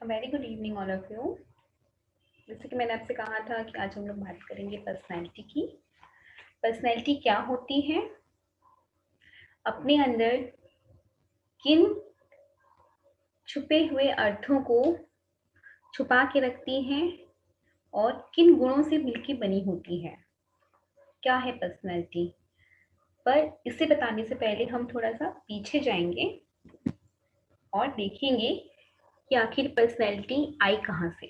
Very good evening all of you. जैसे कि मैंने आपसे कहा था कि आज हम लोग बात करेंगे पर्सनैलिटी की। पर्सनैलिटी क्या होती है, अपने अंदर किन छुपे हुए अर्थों को छुपा के रखती हैं और किन गुणों से मिलकर बनी होती है। क्या है पर्सनैलिटी, पर इसे बताने से पहले हम थोड़ा सा पीछे जाएंगे और देखेंगे कि आखिर पर्सनैलिटी आई कहाँ से।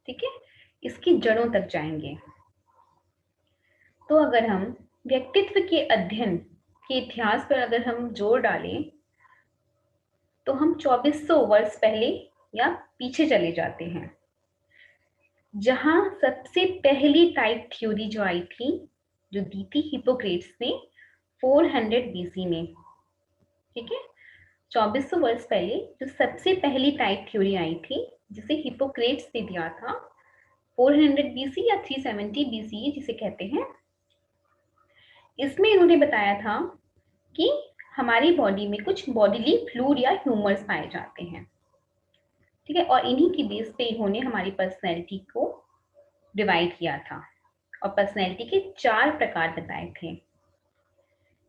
ठीक है, इसकी जड़ों तक जाएंगे। तो अगर हम व्यक्तित्व के अध्ययन के इतिहास पर अगर हम जोर डालें तो हम 2400 वर्ष पहले या पीछे चले जाते हैं, जहां सबसे पहली टाइप थ्योरी जो आई थी, जो दी थी हिप्पोक्रेट्स ने 400 बीसी में। ठीक है, 2400 वर्ष पहले जो सबसे पहली टाइप थ्योरी आई थी जिसे हिप्पोक्रेट्स ने दिया था 400 बीसी या 370 बीसी जिसे कहते हैं, इसमें इन्होंने बताया था कि हमारी बॉडी में कुछ बॉडीली फ्लूइड या ह्यूमर्स पाए जाते हैं। ठीक है, और इन्हीं की बेस पे इन्होंने हमारी पर्सनैलिटी को डिवाइड किया था और पर्सनैलिटी के 4 प्रकार बताए थे।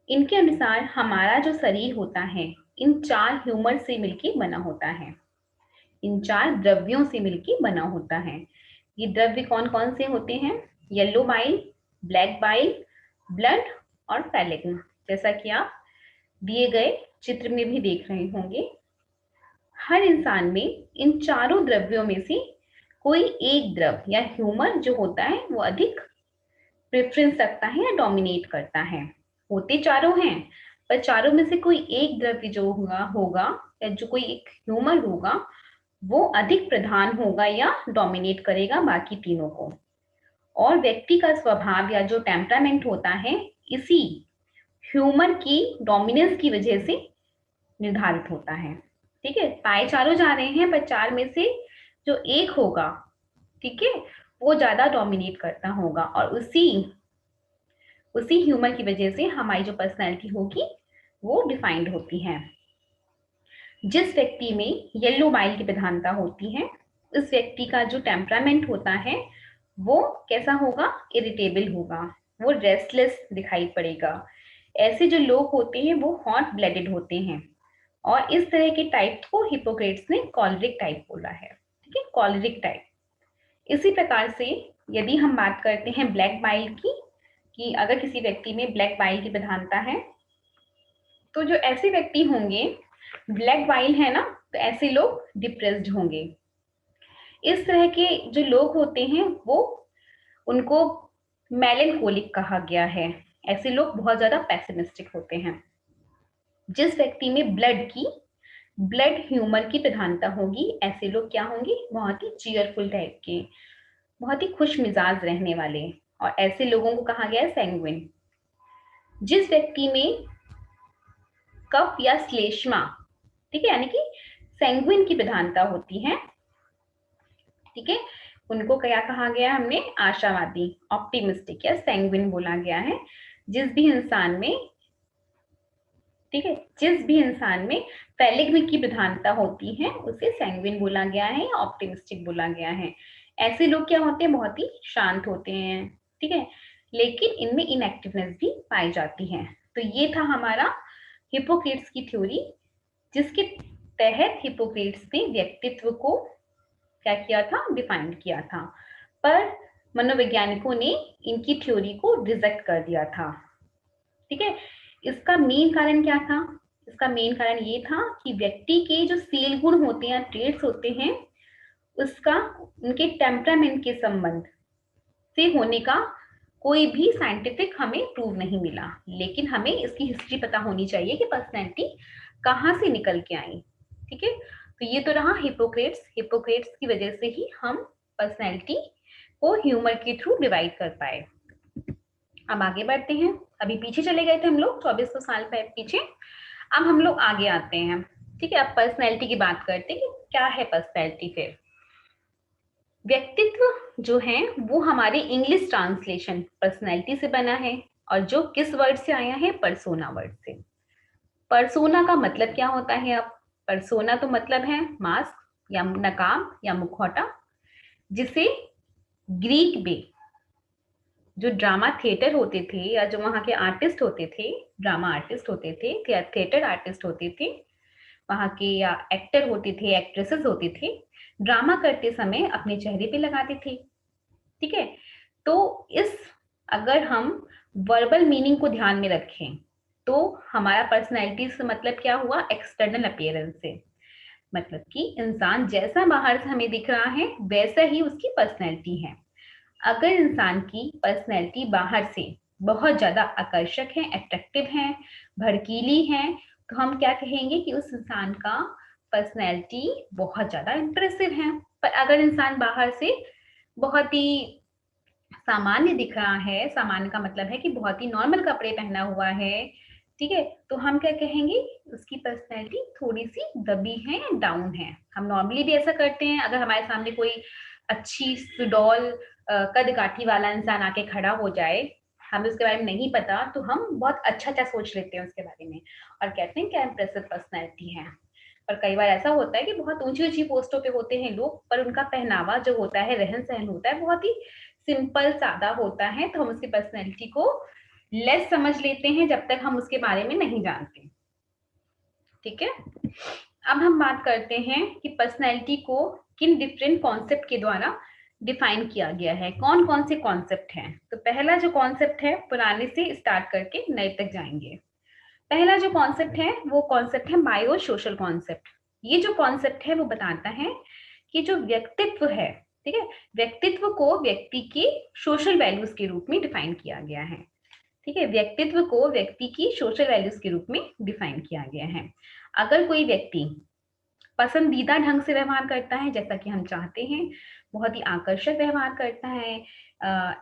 इनके अनुसार हमारा जो शरीर होता है इन 4 ह्यूमर से मिलकर बना होता है, इन 4 द्रव्यों से मिलकर बना होता है। ये द्रव्य कौन कौन से होते हैं? Yellow bile, black bile, blood और फैलेग्म। जैसा कि आप दिए गए चित्र में भी देख रहे होंगे, हर इंसान में इन चारों द्रव्यों में से कोई एक द्रव या ह्यूमर जो होता है वो अधिक प्रेफरेंस रखता है या डोमिनेट करता है। होते चारों हैं, पर चारों में से कोई एक द्रव्य जो होगा या जो कोई एक ह्यूमर होगा वो अधिक प्रधान होगा या डोमिनेट करेगा बाकी तीनों को। और व्यक्ति का स्वभाव या जो टेम्परामेंट होता है इसी ह्यूमर की डोमिनेंस की वजह से निर्धारित होता है। ठीक है, पाए चारों जा रहे हैं पर 4 में से जो एक होगा, ठीक है, वो ज्यादा डोमिनेट करता होगा और उसी ह्यूमर की वजह से हमारी जो पर्सनैलिटी होगी वो डिफाइंड होती है। जिस व्यक्ति में येलो बाइल की प्रधानता होती है उस व्यक्ति का जो टेम्परामेंट होता है वो कैसा होगा? इरिटेबल होगा, वो रेस्टलेस दिखाई पड़ेगा। ऐसे जो लोग होते हैं वो हॉट ब्लडेड होते हैं और इस तरह के टाइप को हिप्पोक्रेट्स ने कॉलरिक टाइप बोला है। ठीक है, कॉलरिक टाइप। इसी प्रकार से यदि हम बात करते हैं ब्लैक बाइल की, कि अगर किसी व्यक्ति में ब्लैक बाइल की प्रधानता है तो जो ऐसे व्यक्ति होंगे, ब्लैक बाइल है ना, तो ऐसे लोग डिप्रेस्ड होंगे। इस तरह के जो लोग होते हैं वो उनको मेलनकोलिक कहा गया है। ऐसे लोग बहुत ज्यादा पेसिमिस्टिक होते हैं। जिस व्यक्ति में ब्लड ह्यूमर की प्रधानता होगी ऐसे लोग क्या होंगे? बहुत ही चीयरफुल टाइप के, बहुत ही खुश मिजाज रहने वाले, और ऐसे लोगों को कहा गया है सैंग्विन। जिस व्यक्ति में कफ या श्लेष्मा, ठीक है, यानी कि सैंग्विन की प्रधानता होती है, ठीक है, उनको क्या कहा गया? हमने आशावादी, ऑप्टिमिस्टिक या सैंग्विन बोला गया है। जिस भी इंसान में, ठीक है, जिस भी इंसान में फैलेग्म की प्रधानता होती है उसे सैंग्विन बोला गया है, ऑप्टिमिस्टिक बोला गया है। ऐसे लोग क्या होते हैं? बहुत ही शांत होते हैं, ठीक है, लेकिन इनमें इनएक्टिवनेस भी पाई जाती है। तो ये था हमारा हिप्पोक्रेट्स की थ्योरी, जिसके तहत हिप्पोक्रेट्स ने व्यक्तित्व को क्या किया था? डिफाइन किया था। पर मनोवैज्ञानिकों ने इनकी थ्योरी को रिजेक्ट कर दिया था। ठीक है, इसका मेन कारण क्या था? इसका मेन कारण ये था कि व्यक्ति के जो सील गुण होते हैं, ट्रेड्स होते हैं, उसका उनके टेम्परामेंट के संबंध से होने का कोई भी साइंटिफिक हमें प्रूव नहीं मिला। लेकिन हमें इसकी हिस्ट्री पता होनी चाहिए कि पर्सनैलिटी कहाँ से निकल के आई। ठीक है, तो ये तो रहा हिप्पोक्रेट्स की वजह से ही हम पर्सनैलिटी को ह्यूमर के थ्रू डिवाइड कर पाए। अब आगे बढ़ते हैं। अभी पीछे चले गए थे हम लोग 2400 साल पीछे, अब हम लोग आगे आते हैं। ठीक है, अब पर्सनैलिटी की बात करते हैं कि क्या है पर्सनैलिटी। फिर व्यक्तित्व जो है वो हमारे इंग्लिश ट्रांसलेशन पर्सनैलिटी से बना है, और जो किस वर्ड से आया है? पर्सोना वर्ड से। पर्सोना का मतलब क्या होता है? अब पर्सोना तो मतलब है मास्क, या नकाब या मुखौटा, जिसे ग्रीक में जो ड्रामा थिएटर होते थे या जो वहाँ के आर्टिस्ट होते थे, ड्रामा आर्टिस्ट होते थे या थिएटर आर्टिस्ट होते थे, वहाँ के या एक्टर होते थे, एक्ट्रेसेस होते थे, ड्रामा करते समय अपने चेहरे पे लगाते थे। ठीक है? तो अगर हम वर्बल मीनिंग को ध्यान में रखें, तो हमारा पर्सनैलिटी से मतलब क्या हुआ? एक्सटर्नल अपीयरेंस से। मतलब कि इंसान जैसा बाहर से हमें दिख रहा है, वैसा ही उसकी पर्सनैलिटी है। अगर इंसान की पर्सनैलिटी बाहर से बहुत ज़्यादा आकर्षक है, अट्रैक्टिव है, भड़कीली है, तो हम क्या कहेंगे कि उस इंसान का पर्सनैलिटी बहुत ज़्यादा इम्प्रेसिव है। पर अगर इंसान बाहर से बहुत ही सामान्य दिख रहा है, सामान्य का मतलब है कि बहुत ही नॉर्मल कपड़े पहना हुआ है, ठीक है? तो हम क्या कहेंगे? उसकी पर्सनैलिटी थोड़ी-सी दबी है या डाउन है। हम नॉर्मली भी ऐसा करते हैं, अगर हमारे सामने कोई अच्छी सुडौल कद-काठी वाला इंसान आके खड़ा हो जाए, हमें उसके बारे में नहीं पता, तो हम बहुत अच्छा-अच्छा सोच लेते हैं उसके बारे में और कहते हैं क्या इम्प्रेसिव पर्सनैलिटी है। और कई बार ऐसा होता है कि बहुत ऊँची-ऊँची पोस्टों पे होते हैं लोग, पर उनका पहनावा जो होता है, रहन-सहन होता है, बहुत ही सिंपल सादा होता है, तो हम उसकी पर्सनैलिटी को लेस समझ लेते हैं जब तक हम उसके बारे में नहीं जानते। ठीक है? अब हम बात करते हैं कि पर्सनैलिटी को किन डिफरेंट कॉन्सेप्ट के द्वारा डिफाइन किया गया है। कौन-कौन से कॉन्सेप्ट हैं? तो पहला जो कॉन्सेप्ट है, पुराने से स्टार्ट करके नए तक जाएँगे। पहला जो कॉन्सेप्ट है, वो कॉन्सेप्ट है बायो सोशल कॉन्सेप्ट। ये जो कॉन्सेप्ट है, वो बताता है कि जो व्यक्तित्व है, ठीक है? व्यक्तित्व को व्यक्ति की सोशल वैल्यूज के रूप में डिफाइन किया गया है। ठीक है? व्यक्तित्व को व्यक्ति की सोशल वैल्यूज के रूप में डिफाइन किया गया है। अगर कोई व्यक्ति पसंदीदा ढंग से व्यवहार करता है, जैसा कि हम चाहते हैं, बहुत ही आकर्षक व्यवहार करता है,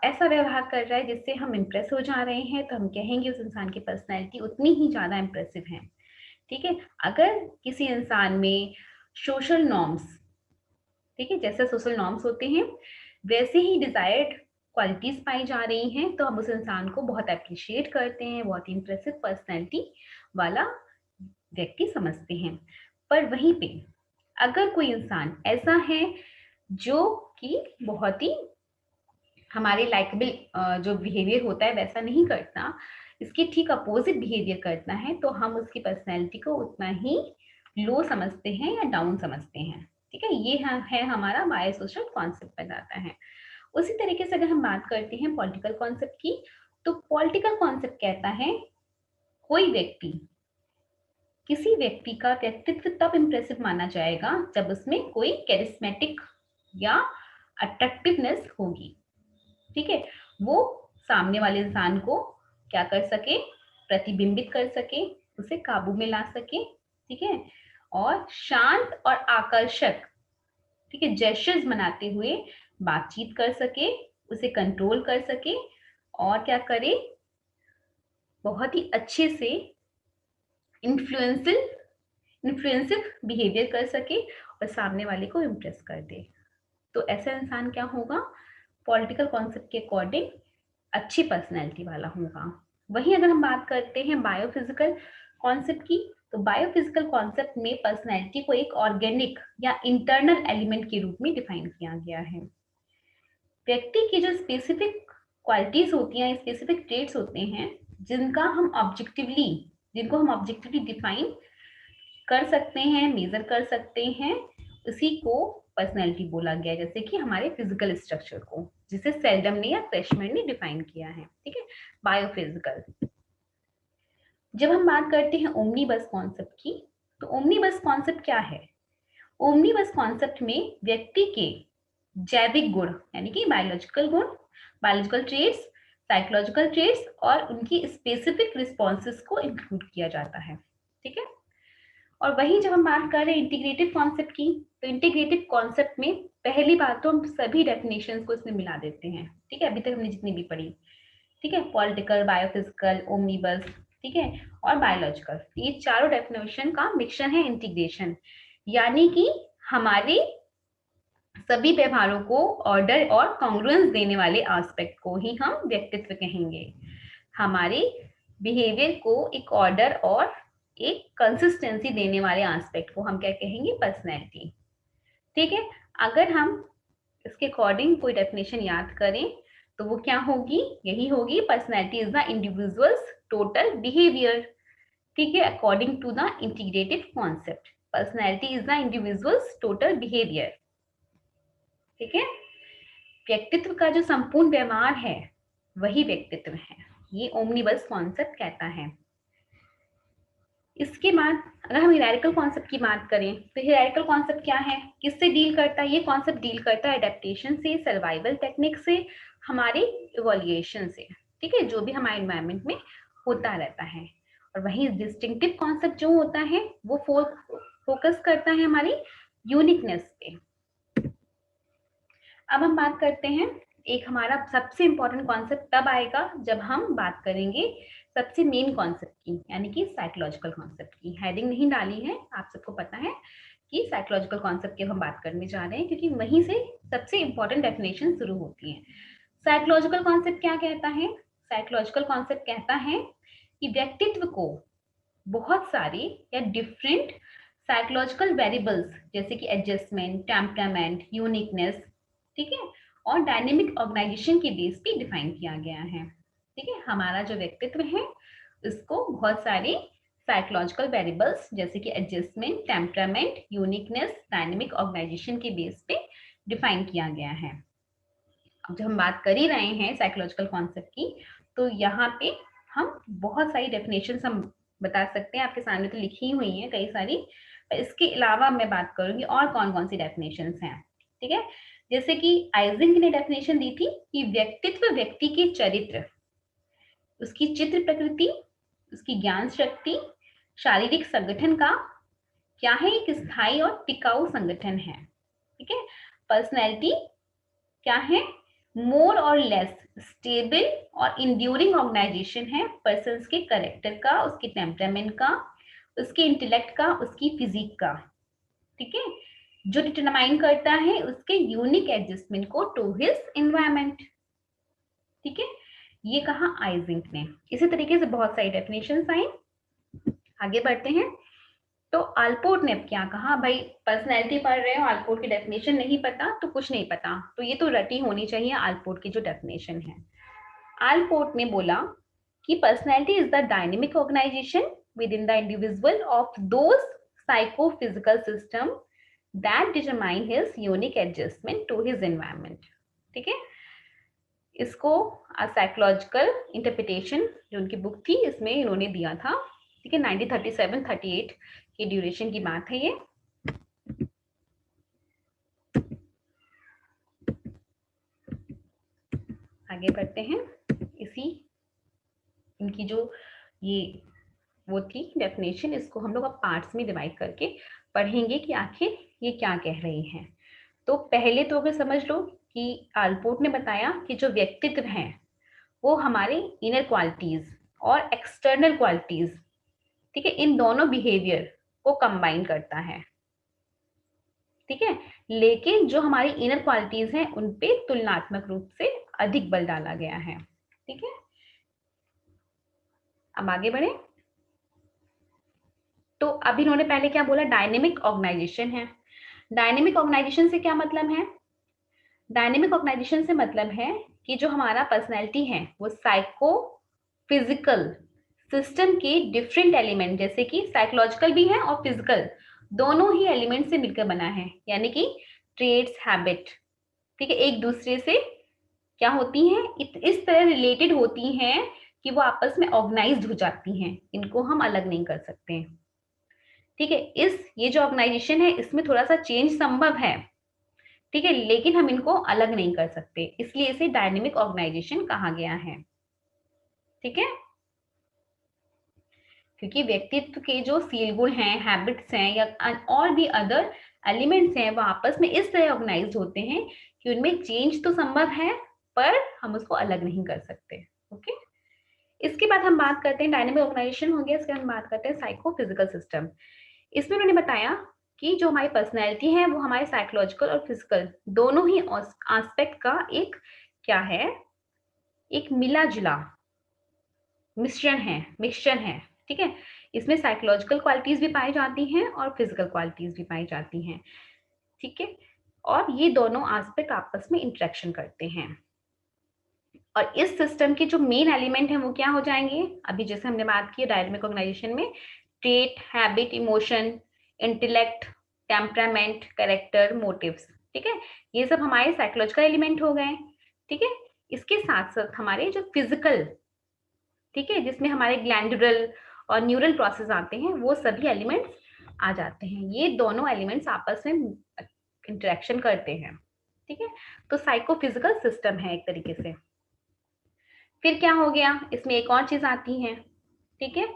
ऐसा व्यवहार कर रहा है जिससे हम इम्प्रेस हो जा रहे हैं, तो हम कहेंगे उस इंसान की पर्सनैलिटी उतनी ही ज़्यादा इम्प्रेसिव है। ठीक है? अगर किसी इंसान में सोशल नॉर्म्स, ठीक है, जैसे सोशल नॉर्म्स होते हैं, वैसे ही डिज़ायर्ड क्वालिटीज़ पाई जा रही हैं, तो हम उस इंसान को बहुत एप्रिशिएट करते हैं, बहुत ही इम्प्रेसिव पर्सनैलिटी वाला व्यक्ति समझते हैं। पर वहीं पे अगर कोई इंसान ऐसा है जो कि बहुत ही हमारे लाइकेबल जो बिहेवियर होता है वैसा नहीं करता, इसके ठीक अपोजिट बिहेवियर करता है, तो हम उसकी पर्सनैलिटी को उतना ही लो समझते हैं या डाउन समझते हैं। ठीक है? ये है हमारा बायोसोशल कॉन्सेप्ट बताता है। उसी तरीके से अगर हम बात करते हैं पॉलिटिकल कॉन्सेप्ट की, तो पॉलिटिकल कॉन्सेप्ट कहता है कोई व्यक्ति, किसी व्यक्ति का व्यक्तित्व तब इम्प्रेसिव माना जाएगा जब उसमें कोई कैरिस्मेटिक या अट्रैक्टिवनेस होगी। ठीक है? वो सामने वाले इंसान को क्या कर सके? प्रतिबिंबित कर सके, उसे काबू में ला सके, ठीक है? और शांत और आकर्षक, ठीक है, जेस्चर्स बनाते हुए बातचीत कर सके, उसे कंट्रोल कर सके और क्या करे? बहुत ही अच्छे से इन्फ्लुएंसिल इन्फ्लुएंसिव बिहेवियर कर सके और सामने वाले को इम्प्रेस कर दे। तो ऐसा इंसान क्या होगा? पॉलिटिकल कॉन्सेप्ट के अकॉर्डिंग अच्छी पर्सनैलिटी वाला होगा। वहीं अगर हम बात करते हैं बायोफिजिकल कॉन्सेप्ट की, तो बायोफिजिकल कॉन्सेप्ट में पर्सनैलिटी को एक ऑर्गेनिक या इंटरनल एलिमेंट के रूप में डिफाइन किया गया है। व्यक्ति की जो स्पेसिफिक क्वालिटीज होती हैं, स्पेसिफिक ट्रेट्स होते हैं, जिनको हम ऑब्जेक्टिवली डिफाइन कर सकते हैं, मेजर कर सकते हैं, उसी को पर्सनैलिटी बोला गया है। जैसे कि हमारे फिजिकल स्ट्रक्चर को, जिसे सेल्डम ने या क्रेशमैन ने डिफाइन किया है। ठीक है? बायोफिजिकल। जब हम बात करते हैं ओमनीबस कॉन्सेप्ट की, तो ओमनीबस कॉन्सेप्ट क्या है? ओमनीबस कॉन्सेप्ट में व्यक्ति के जैविक गुण, यानी कि बायोलॉजिकल गुण, बायोलॉजिकल ट्रेट्स, साइकोलॉजिकल ट्रेट्स और उनकी स्पेसिफिक रिस्पॉन्सेस को इंक्लूड किया जाता है। ठीक है? और वहीं जब हम बात कर रहे हैं इंटीग्रेटिव कॉन्सेप्ट की, तो इंटीग्रेटिव कॉन्सेप्ट में पहली बात तो हम सभी डेफिनेशंस को इसमें मिला देते हैं। ठीक है? अभी तक हमने जितनी भी पढ़ी, ठीक है, पॉलिटिकल, बायोफिजिकल, ओमनीबस, ठीक है, और बायोलॉजिकल, ये चारों डेफिनेशन का मिक्सचर है इंटीग्रेशन। यानी कि हमारे सभी व्यवहारों को ऑर्डर और कॉन्ग्रुएंस देने वाले एस्पेक्ट को ही हम व्यक्तित्व कहेंगे। हमारे बिहेवियर को एक ऑर्डर और एक कंसिस्टेंसी देने वाले एस्पेक्ट को हम क्या कहेंगे? पर्सनैलिटी। ठीक है, अगर हम इसके अकॉर्डिंग कोई डेफिनेशन याद करें तो वो क्या होगी, यही होगी, personality is the individual's total behaviour. ठीक है, according to the integrated concept, personality is the individual's total behaviour. ठीक है, व्यक्तित्व का जो संपूर्ण व्यवहार है वही व्यक्तित्व है, ये ओमनिबस कॉन्सेप्ट कहता है। इसके बाद अगर हम हिरार्किकल कॉन्सेप्ट की बात करें तो हिरार्किकल कॉन्सेप्ट क्या है, किससे डील करता है, ये कॉन्सेप्ट डील करता है एडेप्टेशन से, सर्वाइवल टेक्निक से, हमारे इवोल्यूशन से। ठीक है, जो भी हमारे एनवायरमेंट में होता रहता है। और वही डिस्टिंक्टिव कॉन्सेप्ट जो होता है वो फोकस करता है हमारी यूनिकनेस पे। अब हम बात करते हैं, एक हमारा सबसे इंपॉर्टेंट कॉन्सेप्ट तब आएगा जब हम बात करेंगे सबसे मेन कॉन्सेप्ट की, यानी कि साइकोलॉजिकल कॉन्सेप्ट की। हेडिंग नहीं डाली है, आप सबको पता है कि साइकोलॉजिकल कॉन्सेप्ट की हम बात करने जा रहे हैं, क्योंकि वहीं से सबसे इंपॉर्टेंट डेफिनेशन शुरू होती है। साइकोलॉजिकल कॉन्सेप्ट क्या कहता है, साइकोलॉजिकल कॉन्सेप्ट कहता है कि व्यक्तित्व को बहुत सारे या डिफरेंट साइकोलॉजिकल वेरिएबल्स जैसे कि एडजस्टमेंट, टेम्परामेंट, यूनिकनेस, ठीक है, और डायनेमिक ऑर्गेनाइजेशन के बेस पे डिफाइन किया गया है। ठीक है, हमारा जो व्यक्तित्व है इसको बहुत सारे साइकोलॉजिकल वेरिएबल्स जैसे कि adjustment, temperament, uniqueness, dynamic organisation के बेस पे डिफाइन किया गया है। अब जब हम बात कर ही रहे हैं साइकोलॉजिकल कॉन्सेप्ट की, तो यहाँ पे हम बहुत सारी डेफिनेशन हम बता सकते हैं, आपके सामने तो लिखी हुई है कई सारी, इसके अलावा मैं बात करूंगी और कौन कौन सी डेफिनेशन हैं। ठीक है, जैसे कि आइजिंग ने डेफिनेशन दी थी कि व्यक्तित्व व्यक्ति के चरित्र, उसकी चित्र प्रकृति, उसकी ज्ञान शक्ति, शारीरिक संगठन का क्या है, एक स्थायी और टिकाऊ संगठन है। ठीक है, पर्सनैलिटी क्या है, मोर और लेस स्टेबल और इंड्यूरिंग ऑर्गेनाइजेशन है पर्सन के करेक्टर का, उसके टेम्परामेंट का, उसके इंटेलेक्ट का, उसकी फिजिक का। ठीक है, जो डिटरमाइन करता है उसके यूनिक एडजस्टमेंट को टू हिज एनवायरमेंट। ठीक है, ये कहा आइजिंक ने। इसी तरीके से बहुत सारी डेफिनेशंस आई। आगे बढ़ते हैं, तो आलपोर्ट ने क्या कहा, भाई पर्सनैलिटी पढ़ रहे हो, आलपोर्ट की डेफिनेशन नहीं पता तो कुछ नहीं पता, तो ये तो रटी होनी चाहिए आलपोर्ट की जो डेफिनेशन है। आलपोर्ट ने बोला कि personality is the dynamic organisation within the individual of those psychophysical system that determine his unique adjustment to his environment. ठीक है, इसको साइकोलॉजिकल इंटरप्रिटेशन जो उनकी बुक थी इसमें इन्होंने दिया था। ठीक है, 1937-38 की ड्यूरेशन की बात है ये। आगे बढ़ते हैं, इसी इनकी जो ये वो थी डेफिनेशन, इसको हम लोग अब पार्ट्स में डिवाइड करके पढ़ेंगे कि आखिर ये क्या कह रही हैं। तो पहले तो अगर समझ लो कि आलपोर्ट ने बताया कि जो व्यक्तित्व है वो हमारे इनर क्वालिटीज और एक्सटर्नल क्वालिटीज, ठीक है, इन दोनों बिहेवियर को कंबाइन करता है। ठीक है, लेकिन जो हमारी इनर क्वालिटीज हैं उन पे तुलनात्मक रूप से अधिक बल डाला गया है। ठीक है, अब आगे बढ़े, तो अभी इन्होंने पहले क्या बोला, डायनेमिक ऑर्गेनाइजेशन है। डायनेमिक ऑर्गेनाइजेशन से क्या मतलब है, डायनेमिक ऑर्गेनाइजेशन से मतलब है कि जो हमारा पर्सनैलिटी है वो साइको फिजिकल सिस्टम के डिफरेंट एलिमेंट जैसे कि साइकोलॉजिकल भी है और फिजिकल दोनों ही एलिमेंट से मिलकर बना है, यानी कि ट्रेड्स, हैबिट, ठीक है, एक दूसरे से क्या होती हैं, इस तरह रिलेटेड होती हैं कि वो आपस में ऑर्गेनाइज्ड हो जाती हैं, इनको हम अलग नहीं कर सकते। ठीक है, ये जो ऑर्गेनाइजेशन है इसमें थोड़ा सा चेंज संभव है, ठीक है, लेकिन हम इनको अलग नहीं कर सकते, इसलिए इसे डायनेमिक ऑर्गेनाइजेशन कहा गया है। ठीक है, क्योंकि व्यक्तित्व के जो सील गुण हैं, हैबिट्स हैं या और भी अदर एलिमेंट्स हैं वो आपस में इस तरह ऑर्गेनाइज्ड होते हैं कि उनमें चेंज तो संभव है पर हम उसको अलग नहीं कर सकते। ओके, इसके बाद हम बात करते हैं, डायनेमिक ऑर्गेनाइजेशन हो गया, इसके बाद हम बात करते हैं साइको फिजिकल सिस्टम। इसमें उन्होंने बताया कि जो हमारी पर्सनैलिटी है वो हमारे साइकोलॉजिकल और फिजिकल दोनों ही एस्पेक्ट का एक क्या है, एक मिला जुला मिक्सचर है। ठीक है, इसमें साइकोलॉजिकल क्वालिटीज भी पाई जाती हैं और फिजिकल क्वालिटीज भी पाई जाती हैं। ठीक है, और ये दोनों एस्पेक्ट आपस में इंटरेक्शन करते हैं। और इस सिस्टम के जो मेन एलिमेंट हैं वो क्या हो जाएंगे, अभी जैसे हमने बात की डायनेमिक ऑर्गेनाइजेशन में, trait, habit, emotion, intellect, temperament, character, motives. ठीक है, ये सब हमारे साइकोलॉजिकल एलिमेंट हो गए। ठीक है, इसके साथ साथ हमारे जो फिजिकल, ठीक है, जिसमें हमारे ग्लैंडुलर और न्यूरल प्रोसेस आते हैं, वो सभी एलिमेंट्स आ जाते हैं। ये दोनों एलिमेंट्स आपस में इंटरेक्शन करते हैं। ठीक है, तो साइकोफिजिकल सिस्टम है एक तरीके से। फिर क्या हो गया, इसमें एक और चीज आती है, ठीक है,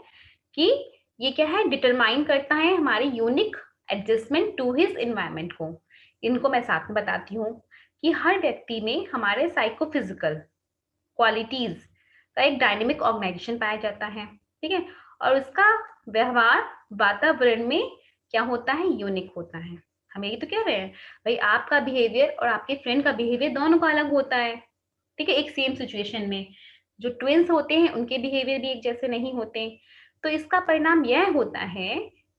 कि ये क्या है, डिटरमाइन करता है हमारे unique adjustment to his environment को। इनको मैं साथ में बताती हूँ कि हर व्यक्ति में हमारे साइकोफिजिकल क्वालिटीज का एक डायनेमिक ऑर्गेनाइजेशन पाया जाता है। ठीक है, और उसका व्यवहार वातावरण में क्या होता है, यूनिक होता है। हम यही तो कह रहे हैं भाई, आपका बिहेवियर और आपके फ्रेंड का बिहेवियर दोनों का अलग होता है। ठीक है, एक सेम सिचुएशन में जो ट्विंस होते हैं उनके बिहेवियर भी एक जैसे नहीं होते। तो इसका परिणाम यह होता है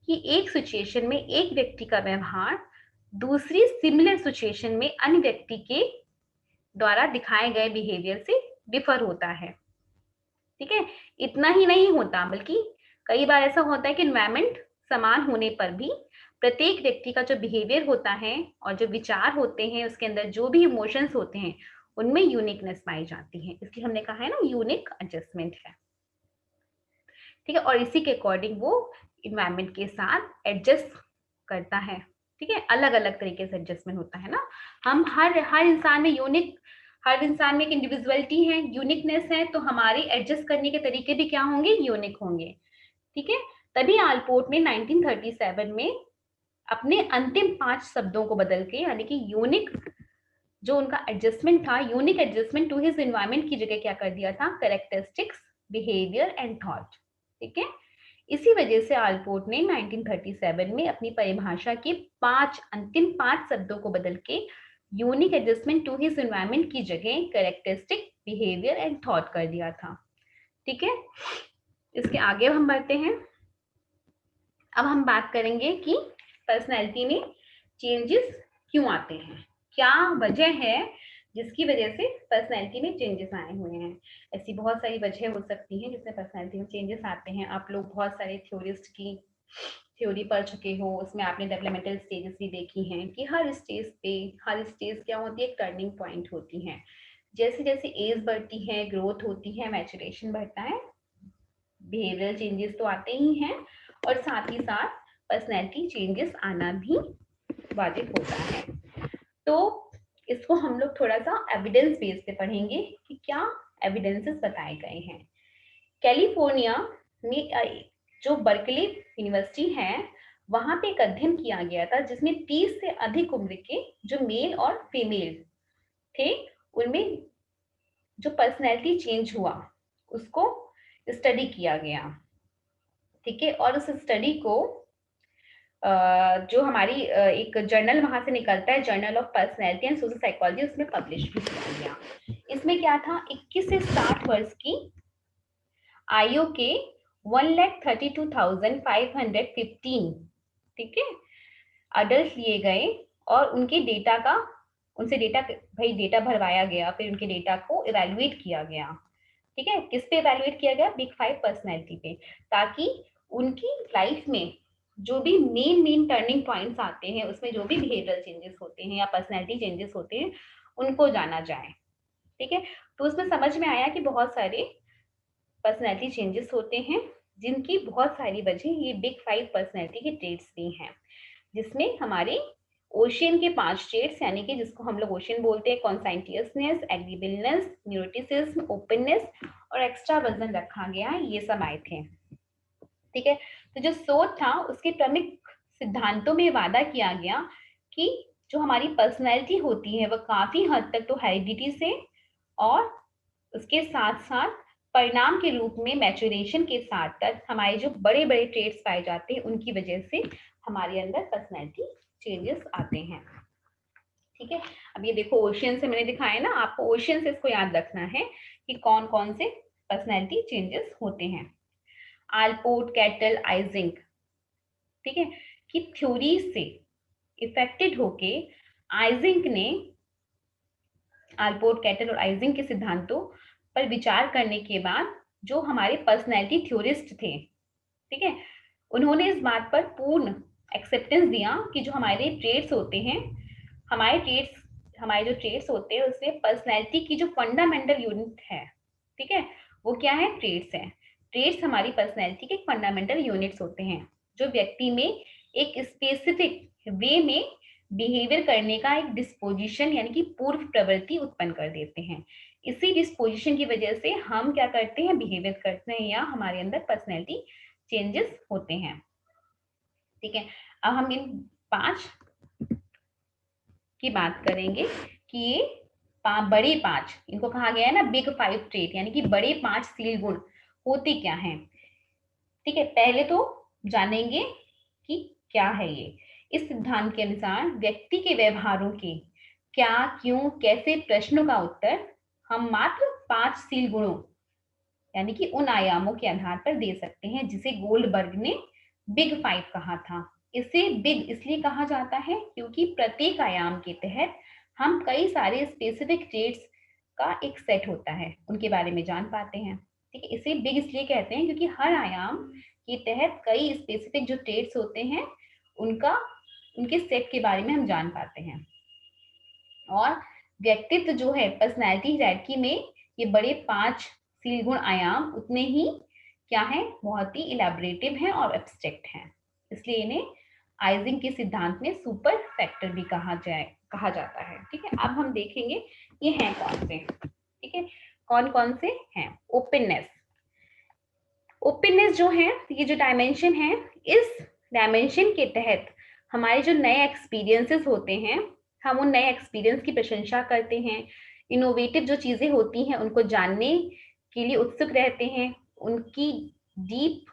कि एक सिचुएशन में एक व्यक्ति का व्यवहार दूसरी सिमिलर सिचुएशन में अन्य व्यक्ति के द्वारा दिखाए गए बिहेवियर से डिफर होता है। ठीक है, इतना ही नहीं होता, बल्कि कई बार ऐसा होता है कि एनवायरमेंट समान होने पर भी प्रत्येक व्यक्ति का जो बिहेवियर होता है और जो विचार होते हैं, उसके अंदर जो भी इमोशंस होते हैं, उनमें यूनिकनेस पाई जाती है। इसलिए हमने कहा है ना, यूनिक एडजस्टमेंट है। ठीक है, और इसी के अकॉर्डिंग वो इन्वायरमेंट के साथ एडजस्ट करता है। ठीक है, अलग अलग तरीके से एडजस्टमेंट होता है ना। हम हर इंसान में यूनिक, हर इंसान में एक इंडिविजुअलिटी है, यूनिकनेस है, तो हमारे एडजस्ट करने के तरीके भी क्या होंगे, यूनिक होंगे। ठीक है, तभी आलपोर्ट ने 1937 में अपने अंतिम 5 शब्दों को बदल के, यानी कि यूनिक जो उनका एडजस्टमेंट था, unique adjustment to his environment की जगह क्या कर दिया था, कैरेक्टरिस्टिक्स, बिहेवियर एंड थॉट। ठीक है, इसी वजह से आलपोर्ट ने 1937 में अपनी परिभाषा के अंतिम 5 शब्दों को बदल के unique adjustment to his environment की जगह कैरेक्टरिस्टिक, बिहेवियर एंड थॉट कर दिया था। ठीक है, इसके आगे हम बढ़ते हैं। अब हम बात करेंगे कि पर्सनैलिटी में चेंजेस क्यों आते हैं, क्या वजह है जिसकी वजह से पर्सनैलिटी में चेंजेस आए हुए हैं। ऐसी बहुत सारी वजह हो सकती हैं जिससे पर्सनैलिटी में चेंजेस आते हैं। आप लोग बहुत सारे थ्योरिस्ट की थ्योरी पढ़ चुके हो, उसमें आपने डेवलपमेंटल स्टेजेस भी देखी हैं कि हर स्टेज क्या होती है, एक टर्निंग पॉइंट होती है। जैसे जैसे एज बढ़ती है, ग्रोथ होती है, मैचुरेशन बढ़ता है, बिहेवियरल चेंजेस तो आते ही हैं, और साथ ही साथ पर्सनैलिटी चेंजेस आना भी वाजिब होता है। तो इसको हम लोग थोड़ा सा एविडेंस बेस पे पढ़ेंगे कि क्या एविडेंसेस बताए गए हैं। कैलिफोर्निया में जो बर्कली यूनिवर्सिटी है, वहां पे एक अध्ययन किया गया था जिसमें 30 से अधिक उम्र के जो मेल और फीमेल थे, उनमें जो पर्सनैलिटी चेंज हुआ उसको स्टडी किया गया। ठीक है, और उस स्टडी को जो हमारी एक जर्नल वहां से निकलता है, journal of personality and social psychology, उसमें पब्लिश भी किया गया। इसमें क्या था, 21 से 60 वर्ष की आयु के 1,32,515, ठीक है, अडल्ट लिए गए और उनके डेटा भरवाया गया, फिर उनके डेटा को इवेलुएट किया गया। ठीक है, किस पे इवेलुएट किया गया, बिग 5 पर्सनैलिटी पे, ताकि उनकी लाइफ में जो भी मेन टर्निंग पॉइंट्स आते हैं, उसमें जो भी बिहेवियरल चेंजेस होते हैं या पर्सनैलिटी चेंजेस होते हैं, उनको जाना जाए। ठीक है, तो उसमें समझ में आया कि बहुत सारे पर्सनैलिटी चेंजेस होते हैं, जिनकी बहुत सारी वजह ये बिग 5 पर्सनैलिटी के ट्रेट्स भी हैं, जिसमें हमारे ओशियन के 5 ट्रेट्स, यानी कि जिसको हम लोग ओशियन बोलते हैं, कॉन्साइंटियसनेस, एग्रीबलनेस, न्यूरोटिसिज्म, ओपननेस और एक्स्ट्रावर्जन रखा गया, ये सब आए थे। ठीक है, तो जो शोध था उसके प्रमुख सिद्धांतों में वादा किया गया कि जो हमारी पर्सनैलिटी होती है वह काफी हद तक तो हेरिडिटी से और उसके साथ साथ परिणाम के रूप में मैच्योरेशन के साथ तक हमारे जो बड़े बड़े ट्रेट्स पाए जाते हैं, उनकी वजह से हमारे अंदर पर्सनैलिटी चेंजेस आते हैं। ठीक है, अब ये देखो, ओशियन से मैंने दिखाया ना आपको, ओशियन से इसको याद रखना है कि कौन कौन से पर्सनैलिटी चेंजेस होते हैं। आलपोर्ट, कैटल, आइजिंग, ठीक है, की थ्योरी से इफेक्टेड होके आइजिंक ने आल्पोर्ट, कैटल और आइजिंक के सिद्धांतों पर विचार करने के बाद जो हमारे पर्सनैलिटी थ्योरिस्ट थे, ठीक है, उन्होंने इस बात पर पूर्ण एक्सेप्टेंस दिया कि जो हमारे ट्रेड्स होते हैं, हमारे जो ट्रेड्स होते हैं उसमें पर्सनैलिटी की जो फंडामेंटल यूनिट है, ठीक है, वो क्या है, ट्रेड्स है। ट्रेड्स हमारी पर्सनैलिटी के फंडामेंटल यूनिट्स होते हैं जो व्यक्ति में एक स्पेसिफिक वे में बिहेवियर करने का एक डिस्पोजिशन यानी कि पूर्व प्रवृत्ति उत्पन्न कर देते हैं। इसी डिस्पोजिशन की वजह से हम क्या करते हैं, बिहेवियर करते हैं या हमारे अंदर पर्सनैलिटी चेंजेस होते हैं। ठीक है, अब हम इन 5 की बात करेंगे कि ये बड़े 5, इनको कहा गया है ना बिग 5 ट्रेट, यानी कि बड़े 5 सील गुण होते क्या हैं। ठीक है, पहले तो जानेंगे कि क्या है ये। इस सिद्धांत के अनुसार व्यक्ति के व्यवहारों के क्या, क्यों, कैसे प्रश्नों का उत्तर हम मात्र 5 सील गुणों यानी कि उन आयामों के आधार पर दे सकते हैं जिसे गोल्डबर्ग ने बिग 5 कहा था। इसे बिग इसलिए कहा जाता है क्योंकि प्रत्येक आयाम के तहत हम कई सारे स्पेसिफिक ट्रेट्स का एक सेट होता है, उनके बारे में जान पाते हैं। ठीक है, इसे बिग इसलिए कहते हैं क्योंकि हर आयाम के तहत कई स्पेसिफिक जो ट्रेट्स होते हैं उनके सेट के बारे में हम जान पाते हैं। और व्यक्तित्व जो है, पर्सनैलिटी हायरार्की में ये बड़े 5 सील गुण आयाम उतने ही क्या है, बहुत ही इलेबोरेटिव हैं और एब्स्ट्रैक्ट हैं, इसलिए इन्हें आइजिंग के सिद्धांत में सुपर फैक्टर भी कहा जाता है। ठीक है, अब हम देखेंगे ये हैं कौन से। ठीक है, कौन कौन से हैं। ओपननेस जो है, ये जो डायमेंशन है, इस डायमेंशन के तहत हमारे जो नए एक्सपीरियंसेस होते हैं, हम उन नए एक्सपीरियंस की प्रशंसा करते हैं, इनोवेटिव जो चीजें होती हैं उनको जानने के लिए उत्सुक रहते हैं, उनकी डीप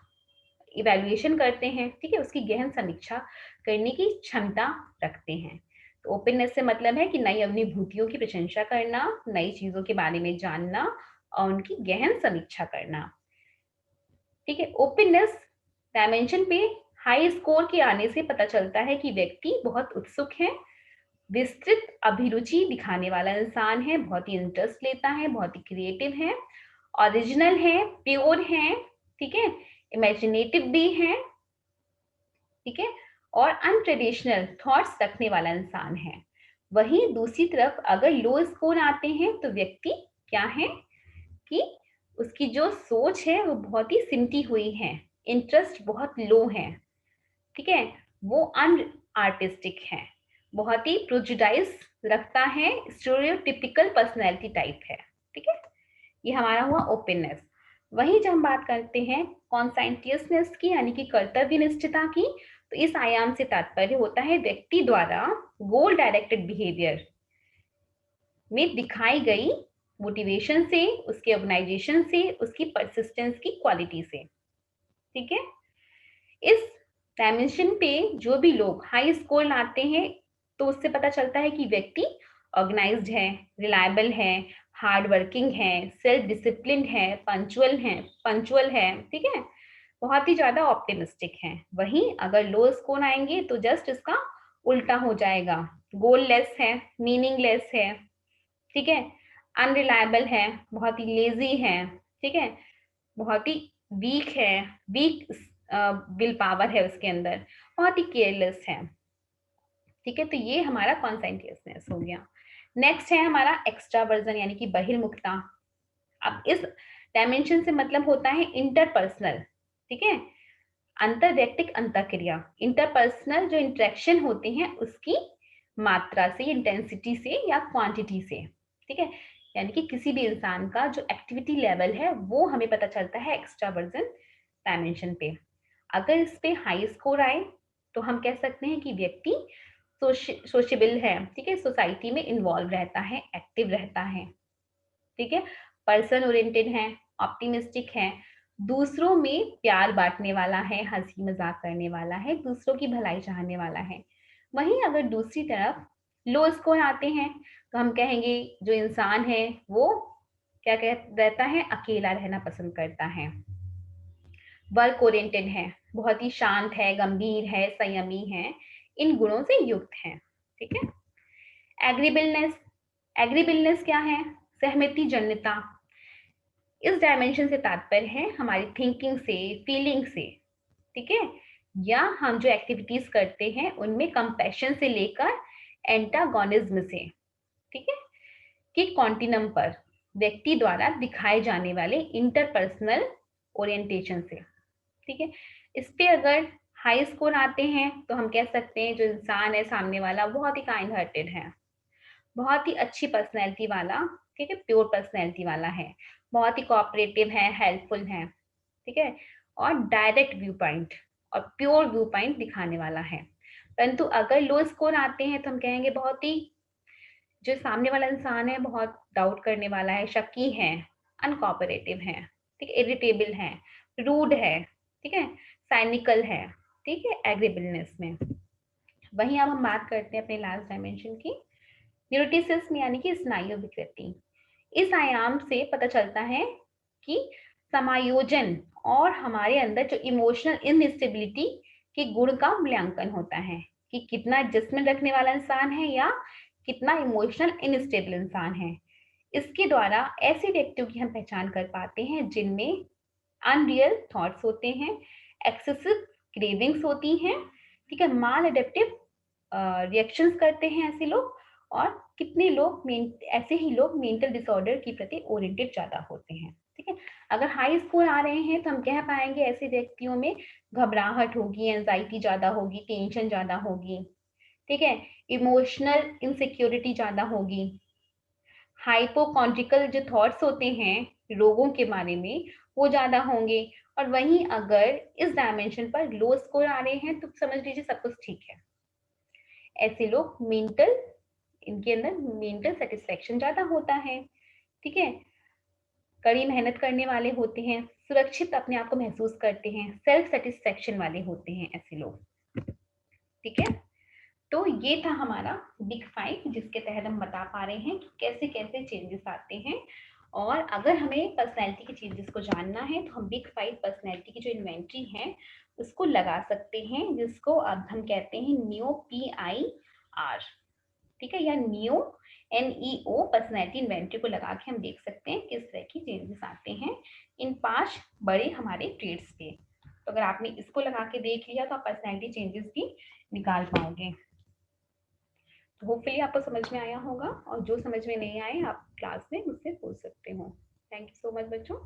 इवैल्यूएशन करते हैं, ठीक है, उसकी गहन समीक्षा करने की क्षमता रखते हैं। तो ओपननेस से मतलब है कि नई अनुभूतियों की प्रशंसा करना, नई चीजों के बारे में जानना और उनकी गहन समीक्षा करना। ठीक है, ओपननेस डायमेंशन पे हाई स्कोर के आने से पता चलता है कि व्यक्ति बहुत उत्सुक है, विस्तृत अभिरुचि दिखाने वाला इंसान है, बहुत ही इंटरेस्ट लेता है, बहुत ही क्रिएटिव है, ओरिजिनल है, प्योर है, ठीक है, इमेजिनेटिव भी है, ठीक है, और अनट्रेडिशनल थॉट्स रखने वाला इंसान है। वहीं दूसरी तरफ अगर लो स्कोर आते हैं तो व्यक्ति क्या है कि उसकी जो सोच है वो बहुत ही सिमटी हुई है, इंटरेस्ट बहुत लो है, ठीक है, वो अनआर्टिस्टिक है, बहुत ही प्रोजुडाइज रखता है, स्टीरियोटिपिकल पर्सनैलिटी टाइप है। ठीक है, ये हमारा हुआ ओपननेस। वहीं जब हम बात करते हैं कॉन्साइंटियसनेस की यानी कि कर्तव्य निष्ठता की, तो इस आयाम से तात्पर्य होता है व्यक्ति द्वारा गोल डायरेक्टेड बिहेवियर में दिखाई गई मोटिवेशन से, उसके ऑर्गेनाइजेशन से, उसकी परसिस्टेंस की क्वालिटी से। ठीक है, इस डायमेंशन पे जो भी लोग हाई स्कोर लाते हैं तो उससे पता चलता है कि व्यक्ति ऑर्गेनाइज्ड है, रिलायबल है, हार्ड वर्किंग है, सेल्फ डिसिप्लिन है, पंचुअल है, ठीक है, बहुत ही ज्यादा ऑप्टिमिस्टिक है। वहीं अगर लो स्कोर आएंगे तो जस्ट इसका उल्टा हो जाएगा, गोललेस है, मीनिंगलेस है, ठीक है, अनरिलायबल है, बहुत ही लेजी है, ठीक है, बहुत ही वीक है, वीक विल पावर है उसके अंदर, बहुत ही केयरलेस है। ठीक है, तो ये हमारा कॉन्सेंट्रेशनेस हो गया। नेक्स्ट है हमारा एक्स्ट्रावर्जन यानी कि बहिर्मुखता। अब इस डायमेंशन से मतलब होता है इंटरपर्सनल, ठीक है, अंतर्वैयक्तिक अंतःक्रिया, इंटरपर्सनल जो इंटरेक्शन होते हैं उसकी मात्रा से, इंटेंसिटी से या क्वांटिटी से। ठीक है, यानी कि किसी भी इंसान का जो एक्टिविटी लेवल है वो हमें पता चलता है एक्स्ट्रावर्जन डायमेंशन पे। अगर इस पे हाई स्कोर आए तो हम कह सकते हैं कि व्यक्ति सोशेबल है, ठीक है, सोसाइटी में इन्वॉल्व रहता है, एक्टिव रहता है, ठीक है, पर्सन ओरिएंटेड है, ऑप्टिमिस्टिक है, दूसरों में प्यार बांटने वाला है, हंसी मजाक करने वाला है, दूसरों की भलाई चाहने वाला है। वहीं अगर दूसरी तरफ लो स्कोर आते हैं तो हम कहेंगे जो इंसान है वो क्या रहता है, अकेला रहना पसंद करता है, वर्क ओरिएंटेड है, बहुत ही शांत है, गंभीर है, संयमी है, इन गुणों से युक्त हैं। ठीक है। एग्रीबलनेस, एग्रीबलनेस क्या है? सहमति जन्यता। इस डायमेंशन से तात्पर्य है हमारी थिंकिंग से, फीलिंग से। ठीक है। या हम जो एक्टिविटीज करते हैं उनमें कंपैशन से लेकर एंटागोनिज्म से। ठीक है। कि कॉन्टिनम पर व्यक्ति द्वारा दिखाए जाने वाले इंटरपर्सनल ओरिएंटेशन से। ठीक है। इस पे अगर हाई स्कोर आते हैं तो हम कह सकते हैं जो इंसान है सामने वाला बहुत ही काइंड हार्टेड है, बहुत ही अच्छी पर्सनैलिटी वाला, ठीक है, प्योर पर्सनैलिटी वाला है, बहुत ही कोऑपरेटिव है, हेल्पफुल है। ठीक है। और डायरेक्ट व्यू पॉइंट और प्योर व्यू पॉइंट दिखाने वाला है। परंतु अगर लो स्कोर आते हैं तो हम कहेंगे बहुत ही, जो सामने वाला इंसान है बहुत डाउट करने वाला है, शकी है, अनकोऑपरेटिव है, ठीक है, इरिटेबल है, रूड है, ठीक है, साइनिकल है। ठीक है, एग्रीबलनेस में। वहीं अब हम बात करते हैं अपने लास्ट डायमेंशन की, न्यूरोटिसिज्म यानी कि स्नायु विकृति। इस आयाम से पता चलता है कि समायोजन और हमारे अंदर जो इमोशनल इनस्टेबिलिटी के गुण का मूल्यांकन होता है कि कितना जिस्म रखने वाला इंसान है या कितना इमोशनल इनस्टेबल इंसान है। इसके द्वारा ऐसे व्यक्तियों की हम पहचान कर पाते हैं जिनमें अनरियल थॉट्स होते हैं, एक्सेसिव क्रेविंग्स होती हैं, ठीक है, माल एडेप्टिव रिएक्शंस करते हैं ऐसे लोग, और कितने लोग ऐसे ही लोग मेंटल डिसऑर्डर की प्रति ओरिएंटेड ज्यादा होते हैं। ठीक है। अगर हाई स्कोर आ रहे हैं तो हम कह पाएंगे ऐसे व्यक्तियों में घबराहट होगी, एंजाइटी ज्यादा होगी, टेंशन ज्यादा होगी। ठीक है। इमोशनल इनसिक्योरिटी ज्यादा होगी, हाइपोकॉन्ड्रिकल जो थॉट्स होते हैं रोगों के बारे में वो ज्यादा होंगे। और वहीं अगर इस डायमेंशन पर लो स्कोर आ रहे हैं तो समझ लीजिए सब कुछ ठीक है। ऐसे लोग मेंटल, इनके अंदर मेंटल सेटिस्फेक्शन ज्यादा होता है। ठीक है। कड़ी मेहनत करने वाले होते हैं, सुरक्षित अपने आप को महसूस करते हैं, सेल्फ सेटिस्फेक्शन वाले होते हैं ऐसे लोग। ठीक है। तो ये था हमारा बिग फाइव, जिसके तहत हम बता पा रहे हैं कि कैसे कैसे चेंजेस आते हैं। और अगर हमें पर्सनैलिटी के चेंजेस को जानना है तो हम बिग फाइव पर्सनैलिटी की जो इन्वेंट्री है उसको लगा सकते हैं, जिसको अब हम कहते हैं न्यू PIR। ठीक है, या न्यू NEO पर्सनैलिटी इन्वेंट्री को लगा के हम देख सकते हैं किस तरह की चेंजेस आते हैं इन 5 बड़े हमारे ट्रेड्स पे। तो अगर आपने इसको लगा के देख लिया तो आप पर्सनैलिटी चेंजेस भी निकाल पाओगे। तो होपफुली आपको समझ में आया होगा, और जो समझ में नहीं आए आप क्लास में मुझसे पूछ सकते हो। थैंक यू सो मच बच्चों।